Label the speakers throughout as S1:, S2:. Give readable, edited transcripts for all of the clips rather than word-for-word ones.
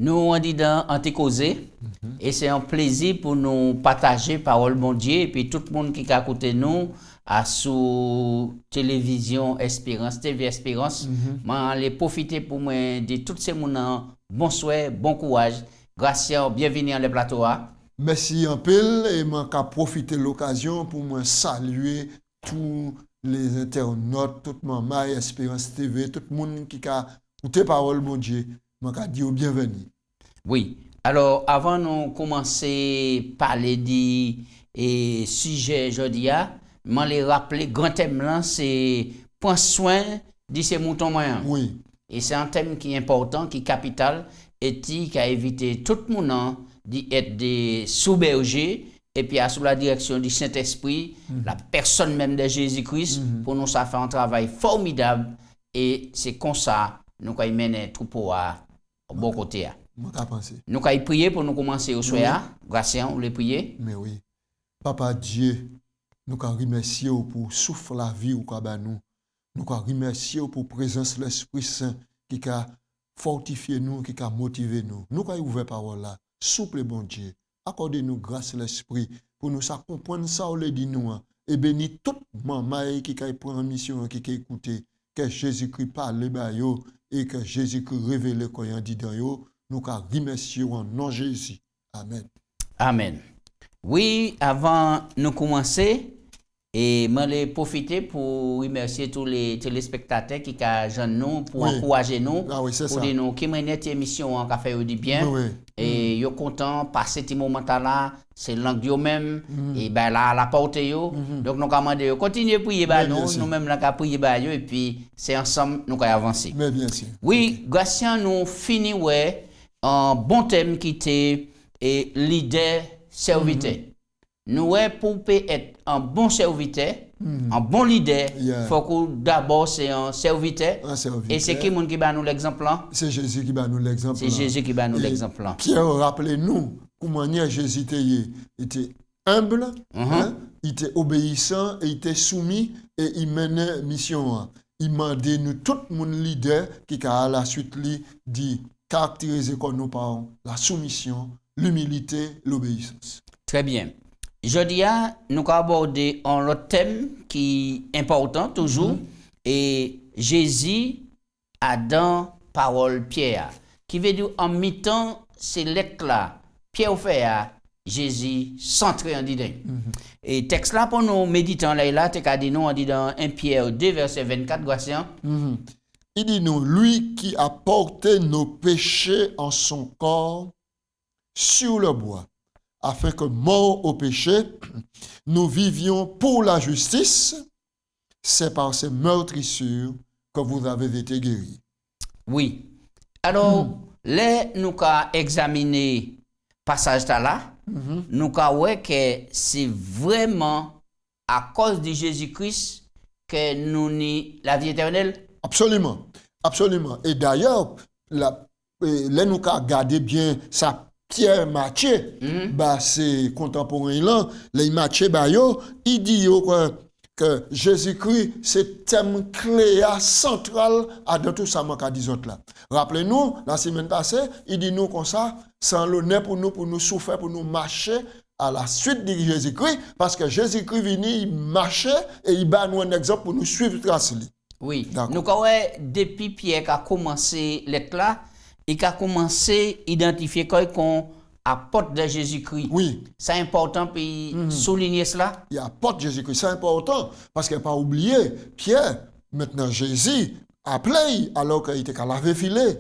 S1: Nous, on dit dans Antécausé, et c'est un plaisir pour nous partager parole bon Dieu, et puis tout le monde qui a écouté nous, à sous télévision Espérance, TV Espérance, moi, les profiter pour moi de tous ces gens, bon souhait, bon courage, Gratien, bienvenue dans le plateau.
S2: Merci un peu, et je profiter de l'occasion pour me saluer tous les internautes, tout le monde, Espérance TV, tout le monde qui a écouté parole bon Dieu. Je dis bienvenue.
S1: Oui. Alors, avant de commencer à parler du sujet aujourd'hui, je vais rappeler le grand thème là, c'est prendre soin de ces moutons moyens.
S2: Oui.
S1: Et c'est un thème qui est important, qui est capital, et qui a évité tout le monde d'être des sous-bergers, et puis sous la direction du Saint-Esprit, la personne même de Jésus-Christ, pour nous ça fait un travail formidable, et c'est comme ça nous avons mené troupeau à bon côté. Nous avons prié pour nous commencer au soir. Gratien, vous voulez prier?
S2: Mais oui. Papa Dieu, nous avons remercié pour souffle la vie au nous. Nous avons remercié pour la présence de l'Esprit Saint qui a fortifié nous, qui a motivé nous. Nous avons ouvert parole là. Souple bon Dieu, accordez-nous grâce l'Esprit pour nous comprendre ça, on le dit nous. Et bénis tout maman qui a pris en mission, qui a écouté, que Jésus-Christ parle et que Jésus-Christ révèle quand il dit dans yo. Nous remercions en nom de Jésus. Amen.
S1: Amen. Oui, avant de commencer, et je vais profiter pour remercier tous les téléspectateurs qui ont nous pour encourager nous,
S2: pour
S1: dire nous qui mènent cette émission en café du bien. Et yo content passer ce moment là, c'est langue yo même et ben là la porte yo. Donc nous commander continuer prier nous même là ka prier yo et puis c'est ensemble nous allons avancer.
S2: Mais bien sûr.
S1: Oui, Gratien nous fini un bon thème qui était leader serviteur. Nous pour être un bon serviteur, un bon leader, faut que d'abord c'est un serviteur. Et c'est qui qui va nous l'exemple là?
S2: C'est Jésus qui va nous l'exemple.
S1: C'est Jésus qui va nous l'exemple là.
S2: Pierre, rappelez-nous comment Jésus était humble, il était obéissant, et il était soumis et il menait mission. Il m'a dit nous tout mon leader qui a à la suite dit caractériser comme nous par la soumission, l'humilité, l'obéissance.
S1: Très bien. Jeudi, nous allons aborder un autre thème qui est important toujours, et Jésus a dans parole Pierre, qui veut dire en mi-temps, ces lettres-là, Pierre fait à Jésus centré en disant. Et texte là pour nous méditer là, tu as dit nous, on dit dans 1 Pierre 2, verset 24, Gratien.
S2: Il dit nous, lui qui a porté nos péchés en son corps sur le bois, afin que, mort au péché, nous vivions pour la justice. C'est par ces meurtrissures que vous avez été guéris.
S1: Oui. Alors, là, nous avons examiné le passage là. Nous avons vu que c'est vraiment à cause de Jésus-Christ que nous avons la vie éternelle.
S2: Absolument. Absolument. Et d'ailleurs, là, nous avons gardé bien ça. Pierre Matthieu, c'est contemporain là, les Matthieu il dit que Jésus-Christ c'est thème clé central dans tout ça qu'a dit là. Rappelez-nous la semaine passée, il dit nous comme ça, sans l'honneur pour nous souffrir pour nous marcher à la suite de Jésus-Christ parce que Jésus-Christ venu il marchait et il bat nous un exemple pour nous suivre trace lui.
S1: Oui. Nous avons depuis Pierre a commencé l'être là. Il a commencé à identifier qu'on apporte de Jésus-Christ.
S2: Oui.
S1: C'est important pour souligner cela.
S2: Il apporte Jésus-Christ. C'est important parce qu'il n'a pas oublié. Pierre, maintenant Jésus, appelé alors qu'il était qu'à laver filet.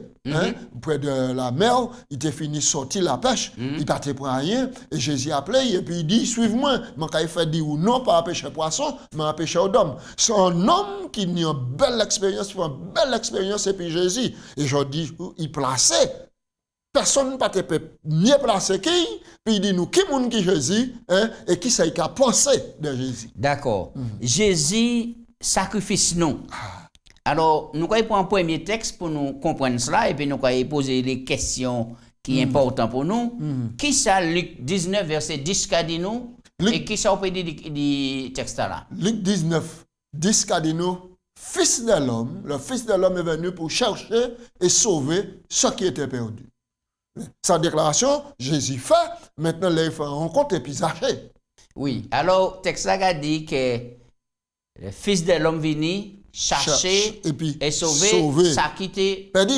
S2: Près de la mer, il était fini sortir la pêche. Il partait pour rien. Et Jésus a appelé et puis il dit suive-moi. Mais quand il fait dire ou non, pas à pêcher poisson, mais à pêcher d'homme. C'est un homme qui a une belle expérience, et puis Jésus. Et je dis, il plaçait. Personne ne peut mieux placer qui. Puis il dit nous, qui est qui Jésus, et qui c'est qui a pensé de Jésus.
S1: D'accord. Jésus sacrifice nous. Alors, nous allons prendre un premier texte pour nous comprendre cela et puis nous allons poser les questions qui sont importantes pour nous. Qui ça, Luc 19, verset 10, qu'a dit nous? Et qui ça, on peut dire du texte là?
S2: Luc 19, 10, qu'a dit nous? Fils de l'homme, le Fils de l'homme est venu pour chercher et sauver ce qui était perdu. Sa déclaration, Jésus fait, maintenant, là, il fait rencontre et puis Zachée.
S1: Oui, alors, texte là a dit que le Fils de l'homme venu chercher
S2: et puis
S1: et sauver ça qui était perdu.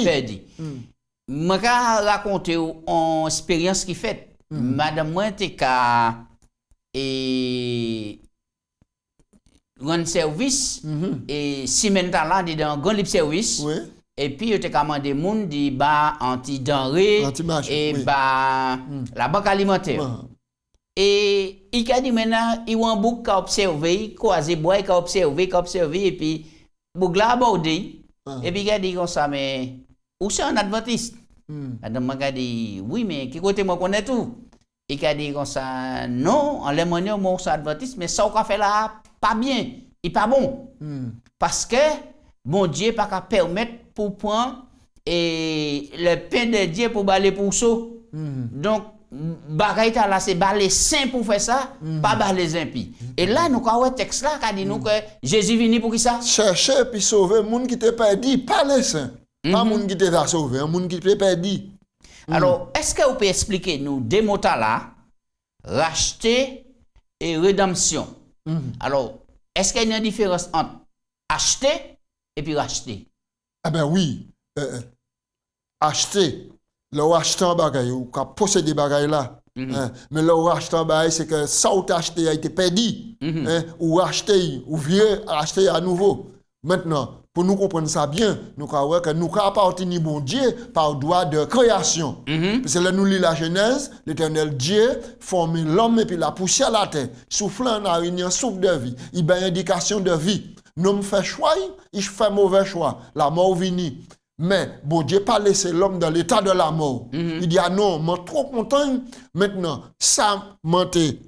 S1: Je vais raconter une expérience qui fait. Madame, moi, t'es qu'à rendre service et semaine là dans grand libre service.
S2: Oui.
S1: Et puis, il a commandé des gens qui ont anti-denrées et la banque alimentaire. Et il a dit maintenant, il y a un bouc qui a observé, croisé bois, qui a observé, et puis, bouc l'a abordé. Et puis, il a dit comme ça, mais où c'est un adventiste? Madame a dit, oui, mais qui côté moi connaît tout? Il a dit comme ça, non, en l'émotion, moi, c'est adventiste, mais ça, on a fait là, pas bien, il pas bon. Parce que, bon Dieu, pas qu'à permettre pour prendre et le pain de Dieu pour baler pour ça. Donc, bagaille là, c'est baler saint pour faire ça, pas baler impies. Et là, nous avons un texte là qui dit nous que Jésus venu pour qui ça?
S2: Chercher puis sauver les gens qui étaient perdus, pas les saints. Pas les gens qui étaient sauvés, les gens qui étaient perdus.
S1: Alors, est-ce que vous pouvez expliquer nous deux mots là, racheter et rédemption? Alors, est-ce qu'il y a une différence entre acheter et puis racheter?
S2: Ah ben oui. Acheter. Là, acheter un bagage, ou posséder bagage là. Mais là, acheter un bagage, c'est que ça ou acheté a été perdu. Ou acheter, ou vieux, acheter à nouveau. Maintenant, pour nous comprendre ça bien, nous croyons que nous appartenons bon Dieu par droit de création. Parce que là, nous lisons la Genèse, l'Éternel Dieu formé l'homme et puis la poussière à la terre, soufflant en araignée, souffle de vie. Il y a une indication de vie. Nous fait choix, il fait mauvais choix. La mort vient. Mais bon Dieu pas laissé l'homme dans l'état de la mort. Il dit, ah non, je suis trop content. Maintenant, ça m'a été,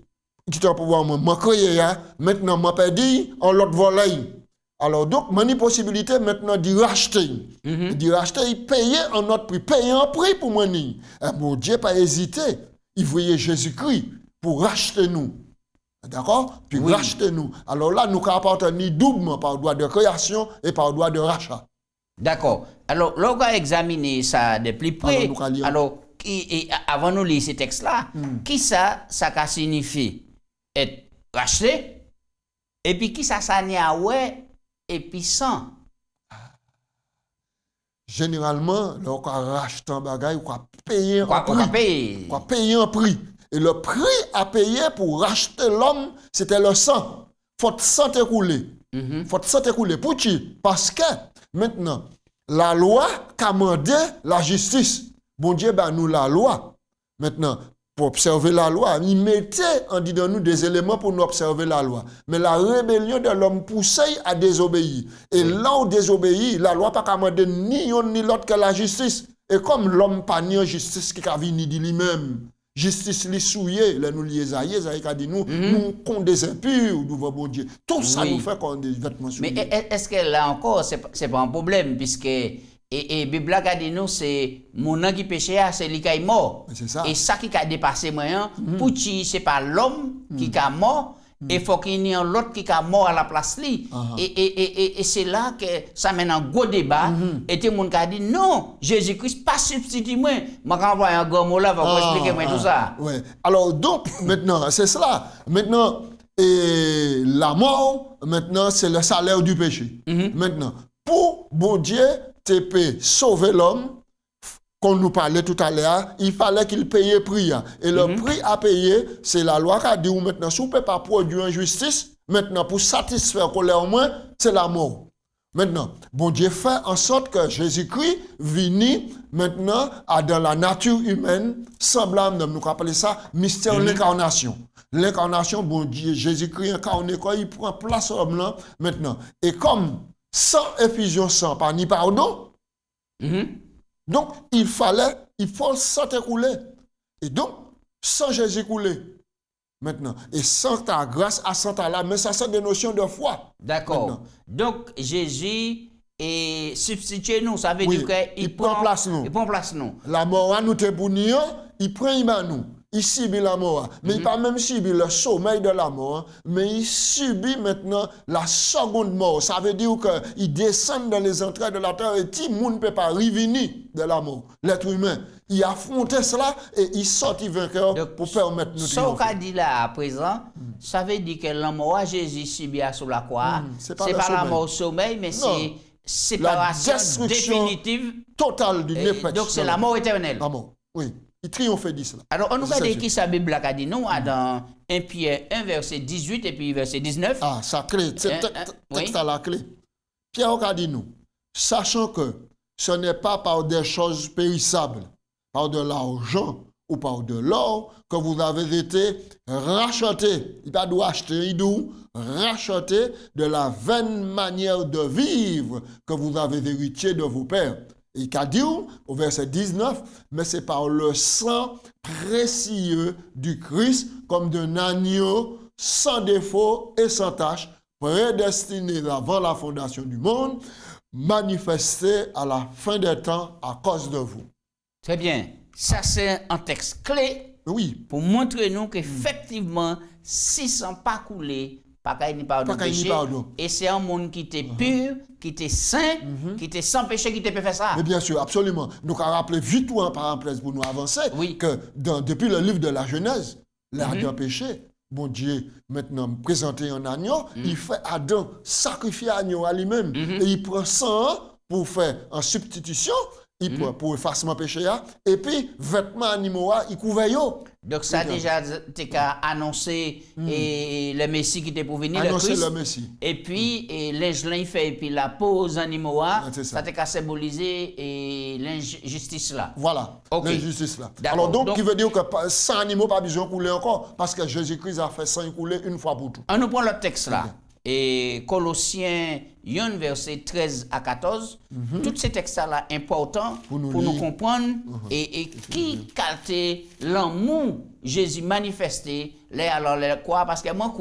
S2: qui t'a pouvoir m'a créé, maintenant, m'a perdu en l'autre volet. Alors, donc, j'ai une possibilité maintenant de racheter. De racheter, payer en notre prix, payer un prix pour moi. Bon Dieu pas hésité. Il voyait Jésus-Christ pour racheter nous. D'accord? Puis racheter nous. Alors là, nous appartenons doublement par droit de création et par droit de rachat.
S1: D'accord. Alors, là, on va examiner ça de plus près. Alors, avant de lire ces textes-là, qui ça signifie être racheté? Et puis, qui ça n'y a ouais et puis sans?
S2: Généralement, là, on va racheter un bagage, on va payer un
S1: prix.
S2: On va payer un prix. Et le prix à payer pour racheter l'homme, c'était le sang. Faut le sang écouler. Faut le sang écouler. Pour qui? Parce que maintenant, la loi commandait la justice. Bon Dieu, ben nous la loi. Maintenant, pour observer la loi, il mettait en disant nous des éléments pour nous observer la loi. Mais la rébellion de l'homme poussait à désobéir. Et là où désobéit, la loi pas commandé ni l'un ni l'autre que la justice. Et comme l'homme pas ni en justice qui a venu de lui-même. Justice li souillé, là nous Isaïe a dit nous, nous qu'on des impurs devant bon Dieu. Tout ça nous fait qu'on des vêtements souillés.
S1: Mais est-ce que là encore, c'est pas un problème, puisque et Bible a dit nous, c'est mon qui péché, c'est lui qui est mort.
S2: C'est ça.
S1: Et ça qui a dépassé moi, pour qui c'est pas l'homme qui est mort, il faut qu'il y ait l'autre qui est mort à la place li. Et c'est là que ça mène un gros débat. Et tout le monde a dit non, Jésus-Christ pas substitue moi. Je vais envoyer un gros mot là pour expliquer moi tout ça.
S2: Ouais. Alors donc maintenant c'est cela. Maintenant la mort maintenant c'est le salaire du péché. Maintenant pour bon Dieu te peut sauver l'homme. Qu'on nous parlait tout à l'heure, il fallait qu'il paye prix. Et le prix à payer, c'est la loi qui a dit maintenant, si on ne peut pas produire injustice, maintenant pour satisfaire colère au moins, c'est la mort. Maintenant, bon Dieu fait en sorte que Jésus-Christ vienne maintenant dans la nature humaine, semblable, nous appelons ça mystère de l'incarnation. L'incarnation, bon Dieu, Jésus-Christ incarné, quand il prend place au homme là, maintenant. Et comme sans effusion, sans pas ni pardon, donc, il faut le sang écouler. Et donc, sans Jésus couler. Maintenant, et sans ta grâce à sans ta là, mais ça c'est des notions de foi.
S1: D'accord. Donc, Jésus est substitué nous, ça veut dire qu'il
S2: prend place nous.
S1: Il prend place nous.
S2: La mort nous te bounir, il prend nous. Il subit la mort. Mais il pas même subit le sommeil de la mort, mais il subit maintenant la seconde mort. Ça veut dire qu'il descend dans les entrailles de la terre et tout le monde ne peut pas revenir de la mort. L'être humain, il affrontait cela et il sortit vainqueur pour permettre nous de
S1: triompher. Ce qu'on dit là à présent, ça veut dire que la mort à Jésus subit sur la croix, c'est pas la mort au sommeil, mais c'est séparation définitive
S2: totale du nez.
S1: Donc c'est la mort éternelle.
S2: La mort, oui. Il triomphait de cela.
S1: Alors, on nous a dit qui sa Bible a dit nous, dans 1 Pierre 1, verset 18 et puis verset 19.
S2: Ah, ça clé, c'est texte à la clé. Pierre a dit nous, sachant que ce n'est pas par des choses périssables, par de l'argent ou par de l'or, que vous avez été rachetés. Il pas doit acheter, il doit racheter de la vaine manière de vivre que vous avez hérité de vos pères. Il a dit au verset 19, mais c'est par le sang précieux du Christ, comme d'un agneau sans défaut et sans tache, prédestiné avant la fondation du monde, manifesté à la fin des temps à cause de vous.
S1: Très bien. Ça, c'est un texte clé pour montrer nous qu'effectivement, si sans pas couler, pas qu'il n'y ait pas de péché, et c'est un monde qui était pur, qui était saint, qui était sans péché, qui était peut faire ça.
S2: Mais bien sûr, absolument. Nous avons rappelé vite ou en parenthèse pour nous avancer que depuis le livre de la Genèse, l'Adam péché, bon Dieu, maintenant, présenté un agneau, il fait Adam sacrifier l'agneau à lui-même. Et il prend sang pour faire en substitution, pour effacement péché, et puis, vêtements animaux, il couvre.
S1: Donc, ça a déjà été annoncé et le Messie qui était pour venir,
S2: annoncer le Messie.
S1: Et puis, l'injustice fait, et puis la pose animaux, ça a été symbolisé et l'injustice là.
S2: Voilà, l'injustice là. Alors, donc, qui veut dire que sans animaux, pas besoin de couler encore, parce que Jésus-Christ a fait sang couler une fois pour tout.
S1: On nous prend le texte là. Et Colossiens 1, verset 13 à 14, tous ces textes-là importants pour nous comprendre et qui calait l'amour Jésus manifesté, alors quoi, parce que moi,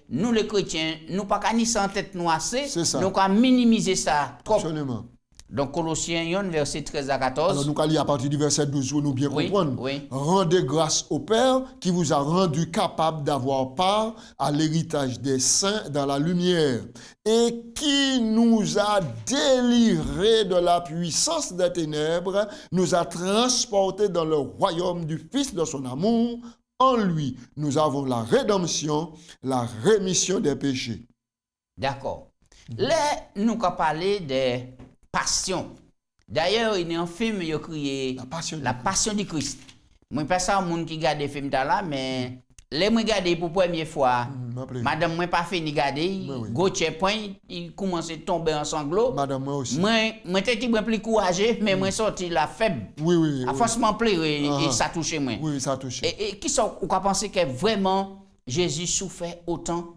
S1: nous les chrétiens, nous pas qu'à ni sans tête nous assez, nous qu'à minimiser ça trop.
S2: Absolument.
S1: Donc Colossiens 1, verset 13 à 14.
S2: Alors nous allons lire à partir du verset 12 pour nous bien comprendre. Rendez grâce au Père qui vous a rendu capable d'avoir part à l'héritage des saints dans la lumière et qui nous a délivrés de la puissance des ténèbres, nous a transportés dans le royaume du Fils de son amour. En lui, nous avons la rédemption, la rémission des péchés.
S1: D'accord. Là, nous allons parler des passion. D'ailleurs, il y a un film qui a crié La Passion du Christ. Moi, pas ça, monde qui regarde des films là, mais les moi regarder pour la première fois. Madame, moi pas fini regarder. Gauthier point, il commence à tomber en sanglots.
S2: Madame, moi aussi.
S1: Moi, j'étais plus courageux, mais moi sorti la faible.
S2: Oui.
S1: A forcément pleurer et ça touche moi.
S2: Oui, ça touche.
S1: Et qui sont, on peut penser que vraiment Jésus souffrait autant?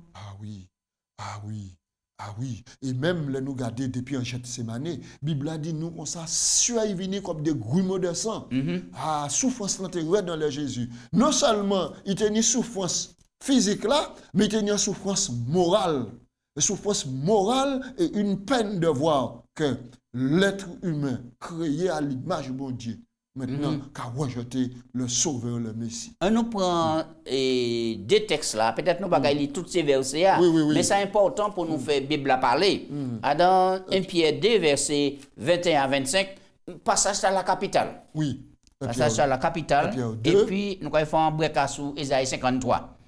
S2: Ah oui, et même les nous garder depuis un Gethsémane, la Bible a dit nous, on s'est suivi comme des grumeaux de sang. Ah, souffrance l'intérieur dans le Jésus. Non seulement il y a une souffrance physique là, mais il y a une souffrance morale. La souffrance morale est une peine de voir que l'être humain créé à l'image de mon Dieu, maintenant, qu'a rejeté le Sauveur, le Messie.
S1: On nous prend des textes là, peut-être nous ne pouvons pas lire tous ces versets, mais c'est important pour nous faire Bible à parler. Dans 1 Pierre 2, versets 21 à 25, passage à la capitale.
S2: Oui.
S1: Passage à la capitale. Et puis, nous allons faire un break sur Isaïe 53.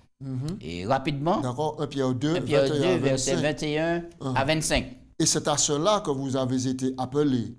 S1: Et rapidement.
S2: D'accord, 1 Pierre 2,
S1: 2 versets 21 à 25.
S2: Et c'est à cela que vous avez été appelés,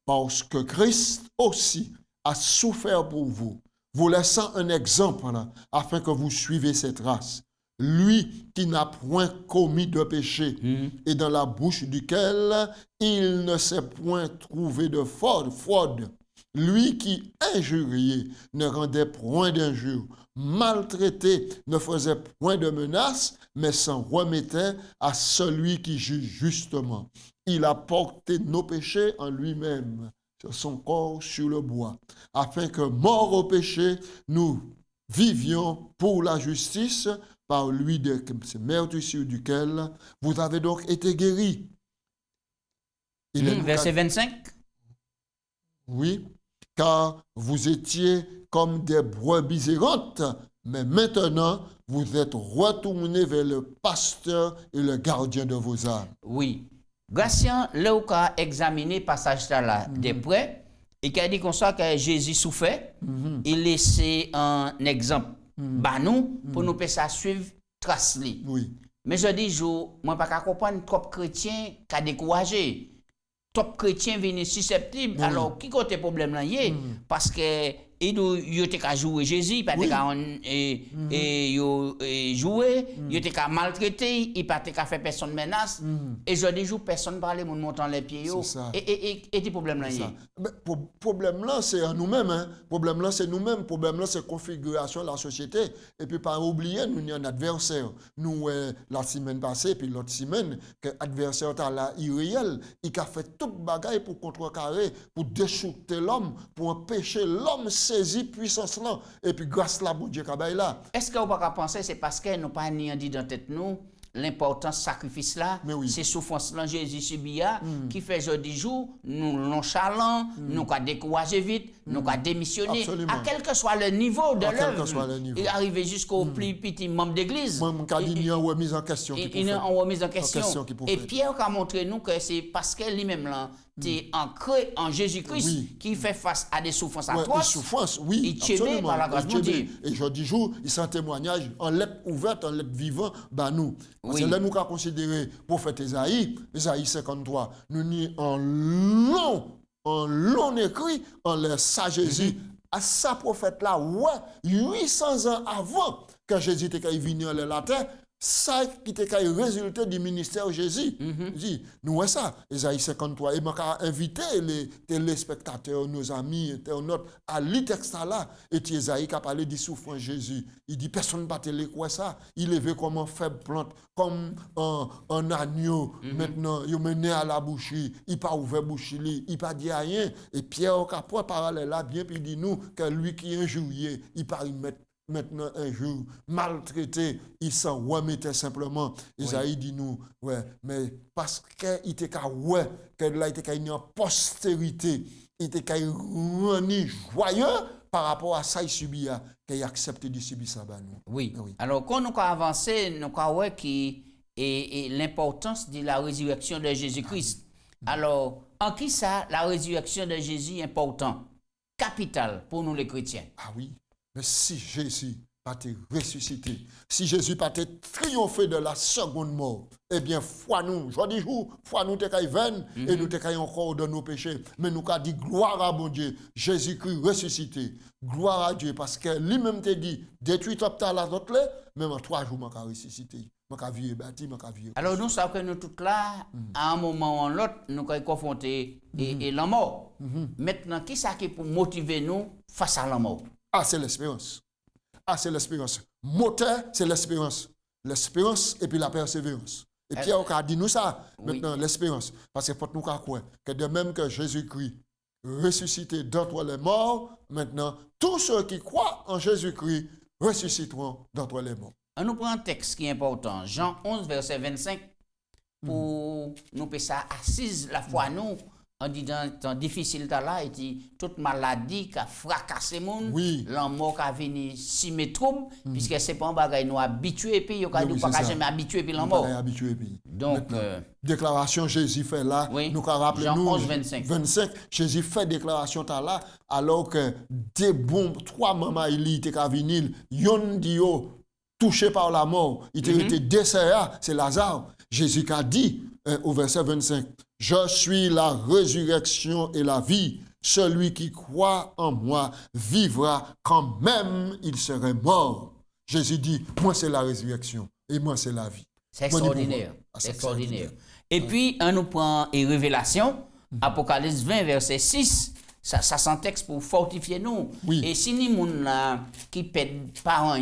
S2: parce que Christ aussi a souffert pour vous, vous laissant un exemple afin que vous suivez cette race. Lui qui n'a point commis de péché et dans la bouche duquel il ne s'est point trouvé de fraude. Lui qui injuriait ne rendait point d'injure, maltraité ne faisait point de menaces, mais s'en remettait à celui qui juge justement. Il a porté nos péchés en lui-même, sur son corps sur le bois, afin que, morts au péché, nous vivions pour la justice, par lui de ce meurtrissure duquel vous avez donc été guéris.
S1: Verset 25.
S2: Oui, car vous étiez comme des brebis errantes, mais maintenant vous êtes retournés vers le pasteur et le gardien de vos âmes.
S1: Oui. Gratien, là où a examiné passage là de près, Et qui dit comme ça que Jésus souffrait, il laissait un exemple bah nous pour nous faire suivre trace li.
S2: Oui.
S1: Mais je dis moi pas comprendre trop chrétien qui a découragé. Trop chrétien viennent susceptible. Alors qui côté problème là y parce que il était qu'à jouer Jésus, pas qu'à jouer, il était qu'à maltraiter, il pas qu'à faire personne menace. Et je dis personne parler mon montant les pieds et des problèmes là.
S2: Mais problème là c'est à nous-mêmes hein. Problème là c'est nous-mêmes, problème là c'est configuration de la société et puis pas oublier nous y a un adversaire. Nous la semaine passée puis l'autre semaine que adversaire ta là irréel, il a fait toute bagaille pour contrecarrer, pour déchouter l'homme, pour empêcher l'homme saisi puissance là et puis grâce là bon Dieu kabay là.
S1: Est-ce que vous pas penser c'est parce que nous pas ni dit dans tête nous l'importance sacrifice là, c'est souffrance là Jésus subit qui fait jeudi jour nous nonchalant, nous qu'a décourager vite, nous qu'a démissionner. Absolument. À quel que soit le niveau de l'œuvre, et arriver jusqu'au plus petit membre d'église.
S2: Moi mon cas dit en remise en question.
S1: Il est en remise en question. Et Pierre a montré nous que c'est parce que lui-même là t'es ancré en Jésus-Christ qui fait face à des souffrances atroces.
S2: Des souffrances, oui.
S1: Il tient par la grâce de Dieu.
S2: Et je dis jour, il s'en témoignage en lettre ouverte, en lettre vivante, bah nous. Parce que là, nous avons considéré prophète Isaïe 53, nous n'y en long écrit, en l'air ça Jésus, à sa prophète-là, 800 ans avant que Jésus était venu en la terre, ça qui était le résultat du ministère de Jésus. Dit, nous voyons ça, Isaïe 53. Et je vais inviter les téléspectateurs, nos amis, internautes, à lire texte là. Et Isaïe qui a parlé du souffrance de Jésus. Il dit, personne ne peut télé quoi ça. Il est vu comme un faible plante, comme un agneau. Maintenant, il mené à la boucherie. Il n'a pas ouvert boucherie, il n'a pas dit rien. Et Pierre, qui a point parallèle là, bien, puis il dit nous, que lui qui est injurié, il part y mettre. Maintenant, un jour, maltraité, il s'en remettait simplement. Isaïe dit nous, mais parce qu'il était que là, il était une postérité, il était reni joyeux par rapport à ça, il subit, qu'il a accepté de subir ça.
S1: Oui. Alors, quand nous avons avancé, nous avons vu l'importance de la résurrection de Jésus-Christ. Alors, en qui ça, la résurrection de Jésus est importante, capitale pour nous les chrétiens?
S2: Ah oui. Mais si Jésus pas été ressuscité, si Jésus pas été triomphé de la seconde mort, eh bien, foi nous, je dis foi nous te caille vaine et nous te caille encore de nos péchés. Mais nous avons dit gloire à bon Dieu, Jésus-Christ ressuscité, gloire à Dieu, parce que lui-même te dit, détruit l'hôpital à l'autre, même en 3 jours, je vais ressusciter.
S1: Alors nous savons que nous tous là, à un moment ou à l'autre, nous sommes confrontés et la mort. Maintenant, qui ça qui pour motiver nous face à la mort?
S2: Ah, c'est l'espérance. Moteur, c'est l'espérance. L'espérance et puis la persévérance. Et Pierre a dit nous ça, maintenant, l'espérance. Parce que faut nous croire que de même que Jésus-Christ ressuscité d'entre les morts, maintenant, tous ceux qui croient en Jésus-Christ ressusciteront d'entre les morts.
S1: On nous prend un texte qui est important, Jean 11, verset 25, pour nous faire ça assise la foi nous. On dit dans temps difficile là, et dit toute maladie qui a fracassé le monde, la mort qui a venu si mes troubles, puisque c'est pas un bagage nous habitués, puis il n'y a pas jamais habitué puis la mort. Donc,
S2: déclaration Jésus fait là, nous rappelons
S1: Jean
S2: nous
S1: 11, 25.
S2: Jésus fait déclaration là, alors que des bombes, 3 mamans il étaient venir, yon dit touché par la mort, il était décédé, c'est Lazare. Jésus a dit au verset 25, je suis la résurrection et la vie. Celui qui croit en moi vivra quand même il serait mort. Jésus dit, moi c'est la résurrection et moi c'est la vie.
S1: C'est extraordinaire. C'est extraordinaire. Et puis, on nous prend une révélation, Apocalypse 20, verset 6. Ça c'est un texte pour fortifier nous. Et si les gens qui pèdent parents,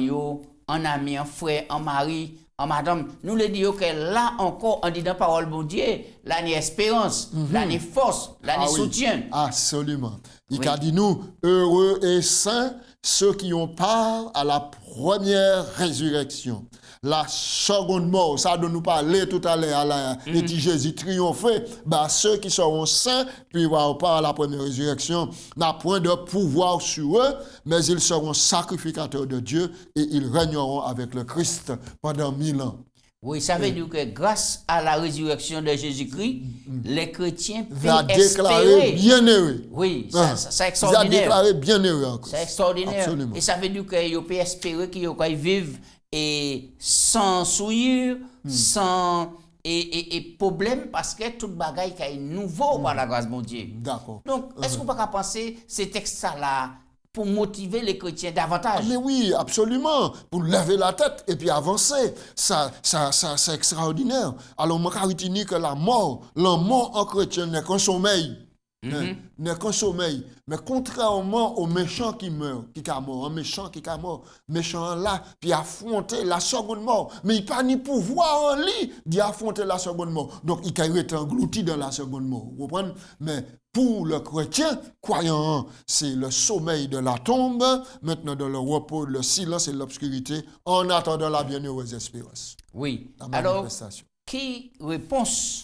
S1: un ami, un frère, un mari, en madame, nous le disons que là encore, on dit dans la parole de Dieu, là, il y a espérance, là, il y a force, là, il y a soutien.
S2: Absolument. Il a dit nous, heureux et saints, ceux qui ont part à la première résurrection. La seconde mort, ça dont nous parler tout à l'heure, et dit Jésus triomphé, ceux qui seront saints, puis vont part à la première résurrection, n'a point de pouvoir sur eux, mais ils seront sacrificateurs de Dieu et ils régneront avec le Christ pendant 1000 ans.
S1: Oui, ça veut dire que grâce à la résurrection de Jésus-Christ, les chrétiens
S2: va
S1: peuvent
S2: déclarer
S1: espérer.
S2: bienheureux.
S1: Oui, c'est
S2: Va
S1: extraordinaire.
S2: déclarer bienheureux en Christ.
S1: C'est extraordinaire.
S2: Absolument.
S1: Et ça veut dire qu'ils peuvent espérer qu'ils peuvent vivre et sans souillure, sans et problème, parce que tout bagaille qui est nouveau par la grâce de mon Dieu.
S2: D'accord.
S1: Donc, est-ce qu'on peut pas penser ces textes-là pour motiver les chrétiens davantage?
S2: Mais oui, absolument. Pour lever la tête et puis avancer. Ça c'est extraordinaire. Alors, moi, je retenir que la mort en chrétien n'est qu'un sommeil. N'est qu'un sommeil. Mais contrairement aux méchants qui meurent, qui sont morts, un méchant qui est mort, méchant là, puis affronter la seconde mort. Mais il n'a pas ni pouvoir en lui d'y affronter la seconde mort. Donc, il a été englouti dans la seconde mort. Vous comprenez? Mais pour le chrétien, croyant, c'est le sommeil de la tombe, maintenant dans le repos, le silence et l'obscurité, en attendant la bienheureuse espérance.
S1: Oui.
S2: La
S1: Alors,
S2: manifestation.
S1: qui réponse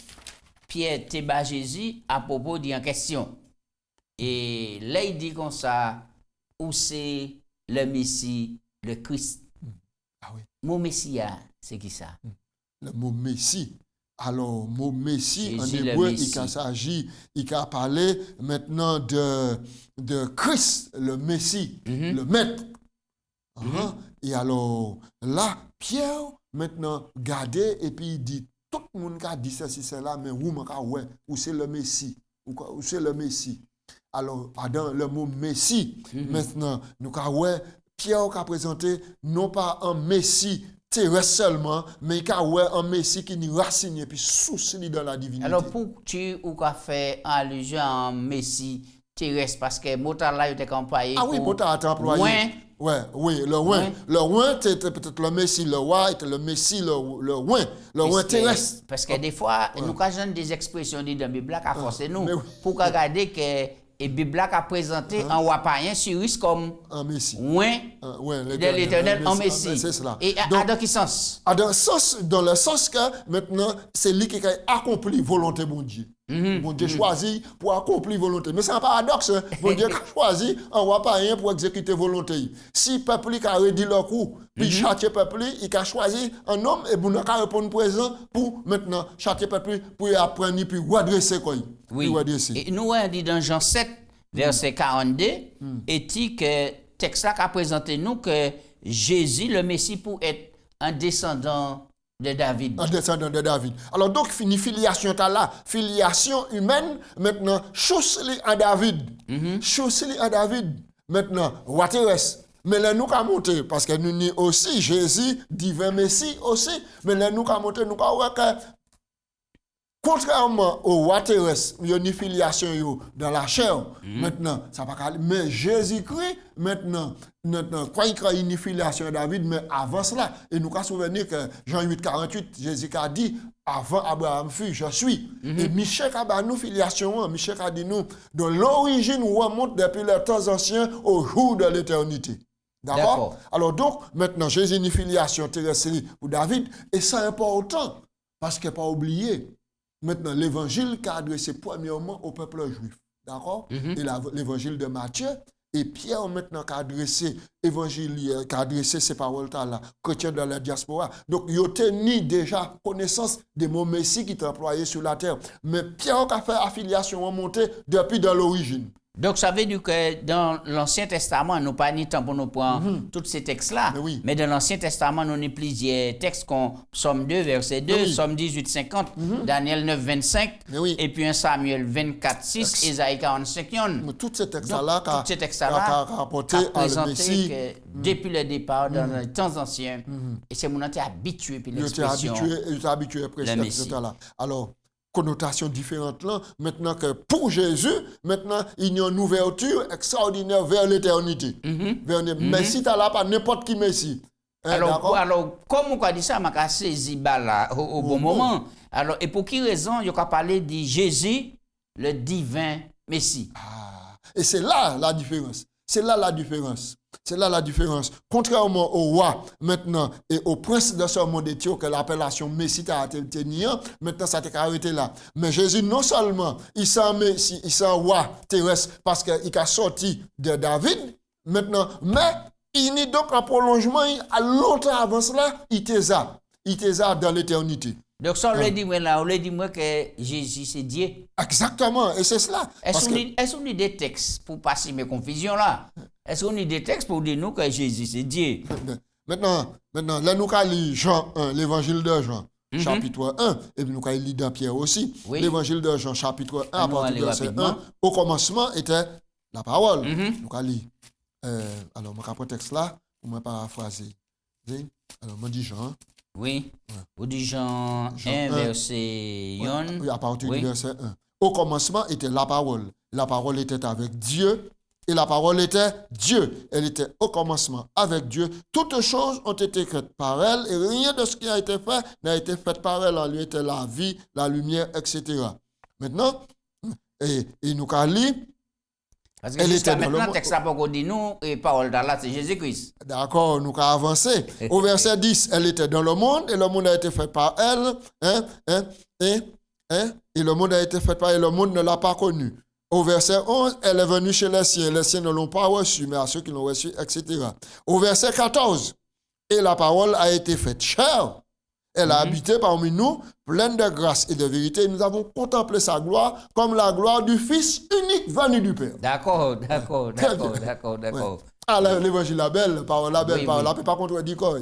S1: Pierre Théba Jésus à propos d'y en question? Et là, il dit comme ça, où c'est le Messie, le Christ.
S2: Ah oui.
S1: Mon Messia, c'est qui ça?
S2: Le mot Messie. Alors, mot Messie,
S1: Jésus,
S2: en
S1: le
S2: hébreu,
S1: Messie.
S2: il s'agit, il a parlé maintenant de Christ, le Messie, le Maître. Et alors, là, Pierre, maintenant, gardez, et puis il dit, tout le monde a dit ceci, cela, mais où c'est le Messie? Où c'est le Messie? Alors, pardon, le mot Messie, maintenant, nous avons, Pierre a présenté non pas un Messie terrestre seulement, mais il a un Messie qui nous racine et puis souci dans la divinité.
S1: Alors, pour tu ou qu'a fait allusion à un Messie terrestre, parce que Motar là, il était employé.
S2: Ah oui, Motar a été employé.
S1: Ouin.
S2: Ouais, oui, le ouin. Le ouin, c'était peut-être le Messie, le white, le Messie, le ouin. Le ouin terrestre.
S1: Parce que des fois, nous avons des expressions dites dans la Bible qui a forcé nous.
S2: mais oui.
S1: Pour regarder que la Bible a présenté un roi païen sur risque comme
S2: Un Messie.
S1: ouin
S2: Ouais,
S1: de l'Éternel en Messie.
S2: C'est cela.
S1: Et
S2: Donc,
S1: dans quel sens?
S2: dans le sens que maintenant, c'est lui qui a accompli volonté de mon Dieu. Mon Dieu choisit pour accomplir volonté. Mais c'est un paradoxe. Hein? Mon Dieu a choisi un roi païen pour exécuter volonté. Si le peuple a réduit leur coup, puis châtier le peuple, il a choisi un homme et vous n'avez répondre présent pour maintenant châtier le peuple pour apprendre puis redresser quoi.
S1: Oui. Et nous, on dit dans Jean 7, verset 42, et dit que texte là a présenté nous que Jésus, le Messie, pour être un descendant de David.
S2: Un descendant de David. Alors donc, fini filiation là, filiation humaine, maintenant, chausse-les à David. Chausse-les à David. Maintenant, roi terrestre. Mais là, nous avons monté, parce que nous avons aussi Jésus, divin Messie aussi, mais là, nous avons monté, nous avons que contrairement au roi terrestre, il y a une filiation dans la chair. Maintenant, ça va pas. Mais Jésus-Christ, maintenant, quoi il y a une filiation à David, mais avant cela, et nous avons souvenir que Jean 8, 48, Jésus a dit, avant Abraham fut, je suis. Et Michel a dit nous filiation, Michel a dit nous, de l'origine remonte depuis les temps anciens au jour de l'éternité. D'accord? Alors donc, maintenant, Jésus a une filiation terrestre pour David, et c'est important, parce qu'il ne faut pas oublier. Maintenant, l'évangile qu'a adressé premièrement au peuple juif. D'accord? Et l'évangile de Matthieu. Et Pierre, maintenant, qu'a adressé ces paroles-là, chrétiens de la diaspora. Donc, il a tenu déjà connaissance des mots Messie qui étaient employés sur la terre. Mais Pierre a fait affiliation remontée depuis dans l'origine.
S1: Donc, ça veut dire que dans l'Ancien Testament, nous pas ni temps pour nous prendre tous ces textes-là. Mais dans l'Ancien Testament, nous avons plusieurs textes comme Psaume 2, verset 2, Psaume 18, 50, Daniel 9, 25, et puis un Samuel 24, 6, Ésaïe 45, 1.
S2: Tous ces textes-là
S1: rapporté à le Messie depuis le départ, dans les temps anciens. Et c'est mon été habitué pour l'expression.
S2: Il est habitué à presque là. Alors, connotation différente là, maintenant que pour Jésus, maintenant il y a une ouverture extraordinaire vers l'éternité. Mais si tu as là pas n'importe qui Messie.
S1: Alors, comme on a dit ça, je saisi là au bon moment. Alors, et pour quelle raison il a parlé de Jésus, le divin Messie?
S2: Et c'est là la différence. C'est là la différence. C'est là la différence. Contrairement au roi, maintenant, et au prince de ce monde éthiopie, que l'appellation Messie a été niée, maintenant ça a arrêté là. Mais Jésus, non seulement, il s'en Messie, il s'en roi terrestre, parce qu'il a sorti de David, maintenant, mais il n'est donc en prolongement, à longtemps avant cela, il était ça. il était là dans l'éternité.
S1: Donc, ça, on l'a dit, moi, là, on l'a dit, moi, que Jésus, c'est Dieu.
S2: Exactement, et c'est cela.
S1: Est-ce qu'on a des textes pour passer mes confusions là? Est-ce qu'on a des textes pour dire nous que Jésus, c'est Dieu?
S2: Maintenant, là, nous allons lire Jean 1, l'évangile de Jean, chapitre 1, et puis nous allons lire dans Pierre aussi.
S1: Oui.
S2: L'évangile de Jean, chapitre 1, à partir du verset
S1: rapidement.
S2: 1. Au commencement était la parole. Nous allons lire. Alors, je vais prendre le texte là, pour me paraphraser. Alors, je dis Jean.
S1: Oui. Ou dit Jean 1, verset 1.
S2: Oui, à partir du verset 1. Au commencement était la parole. La parole était avec Dieu. Et la parole était Dieu. Elle était au commencement avec Dieu. Toutes choses ont été faites par elle. Et rien de ce qui a été fait n'a été fait par elle. En lui était la vie, la lumière, etc. Maintenant, et nous allons lire.
S1: Parce que jusqu'à maintenant, le texte n'a pas dit nous, et parole d'Allah, c'est Jésus-Christ.
S2: D'accord, nous allons avancer. Au verset 10, elle était dans le monde, et le monde a été fait par elle. Et le monde a été fait par elle, et le monde ne l'a pas connue. Au verset 11, elle est venue chez les siens ne l'ont pas reçue, mais à ceux qui l'ont reçue, etc. Au verset 14, et la parole a été faite chair. Elle a habité parmi nous, pleine de grâce et de vérité. Et nous avons contemplé sa gloire comme la gloire du Fils unique venu du Père.
S1: D'accord.
S2: Ouais. Ah, l'évangile la belle, parole la belle, parole la peut pas contredire quoi.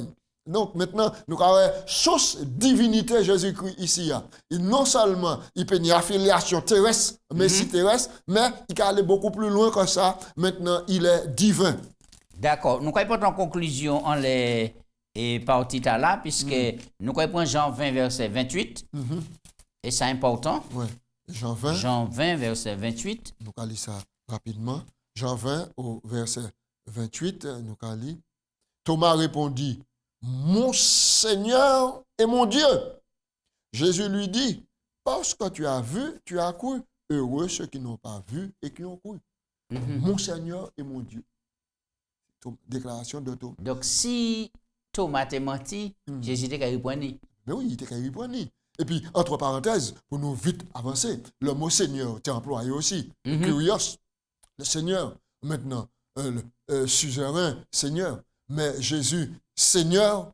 S2: Donc maintenant, nous avons source divinité Jésus-Christ ici. Et non seulement il peut y avoir une affiliation terrestre, messie terrestre, mais il peut aller beaucoup plus loin que ça. Maintenant, il est divin.
S1: D'accord. Nous allons prendre en conclusion en les parties là, puisque nous allons prendre Jean 20, verset 28. Et c'est important.
S2: Oui. Jean 20.
S1: Jean 20, verset 28.
S2: Nous allons lire ça rapidement. Jean 20 au verset 28, nous allons lire. Thomas répondit, mon Seigneur et mon Dieu. Jésus lui dit, parce que tu as vu, tu as cru. Heureux ceux qui n'ont pas vu et qui ont cru. Mon Seigneur et mon Dieu. Déclaration de Thomas.
S1: Donc, si Thomas t'a menti, Jésus t'a répondu.
S2: Mais oui, il t'a répondu. Et puis, entre parenthèses, pour nous vite avancer, le mot Seigneur t'es employé aussi. Curios, le Seigneur. Maintenant, suzerain, Seigneur. Mais Jésus, Seigneur,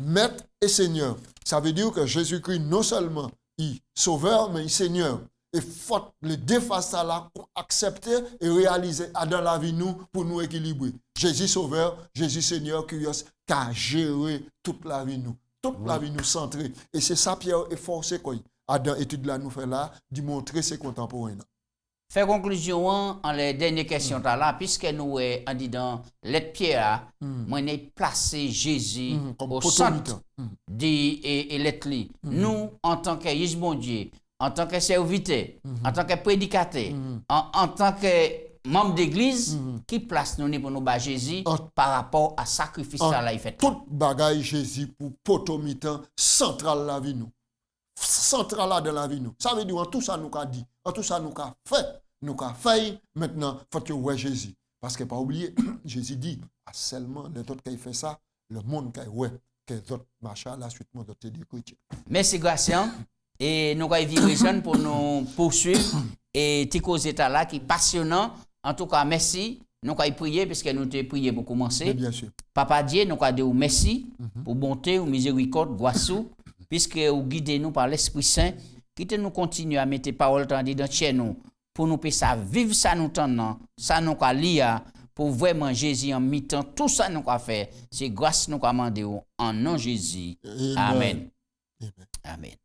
S2: Maître et Seigneur. Ça veut dire que Jésus-Christ, non seulement il sauveur, mais il Seigneur. Et faut le défacer ça là, accepter et réaliser dans la vie nous pour nous équilibrer. Jésus sauveur, Jésus Seigneur, curieux, qui a géré toute la vie nous. Toute la vie nous centrée. Et c'est ça Pierre est forcé quoi. Dans l'étude là nous fait là, de montrer ses contemporains.
S1: Fait conclusion en les dernières questions là, puisque nous en disant lettre Pierre, moi n'ai placé Jésus au centre et lettre li. Nous en tant que bon Dieu, en tant que serviteur, en tant que prédicateur, en tant que membre d'église, qui place nous pour nous bas Jésus par rapport à sacrifice là il fait.
S2: Tout bagaille Jésus pour potomitan central la vie nous. Central là dans la vie nous. Ça veut dire en tout ça nous a dit, en tout ça nous a fait. Nous avons fait, maintenant, il faut que vous Jésus. Parce que, pas oublier, Jésus dit, seulement les autres qui font ça, le monde qui ouais, que les autres marchent la suite, mon autre chrétien.
S1: Merci, Gracien. Et nous allons vivre pour nous poursuivre. Et Tico Zeta là, qui est passionnant. En tout cas, merci. Nous allons prier, puisque nous avons prié pour commencer.
S2: Mais bien sûr.
S1: Papa Dieu, nous allons dire merci pour bonté, ou miséricorde, grâce, puisque vous guidez nous par l'Esprit Saint, qui nous continue à mettre parole dans chez nous. Pour nous ça vivre ça nous tendant, ça nous ka lire pour vraiment Jésus en mi-temps, tout ça nous ka faire, c'est grâce nous ka demander en nom Jésus. Amen. Amen.